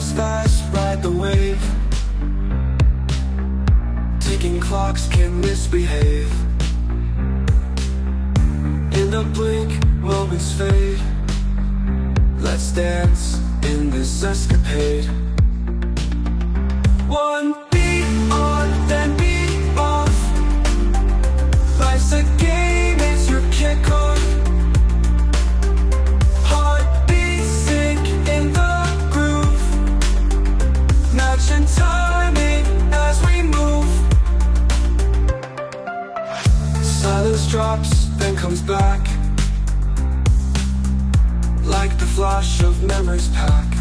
moves fast, ride the wave. Ticking clocks can misbehave. In the blink, moments fade. Let's dance in this escapade. One beat on, then beat off. Life's a game, it's your kickoff. Heartbeats sink in the groove. Matching timing as we move. Silence drops, then comes back. Like the flash of memories pack.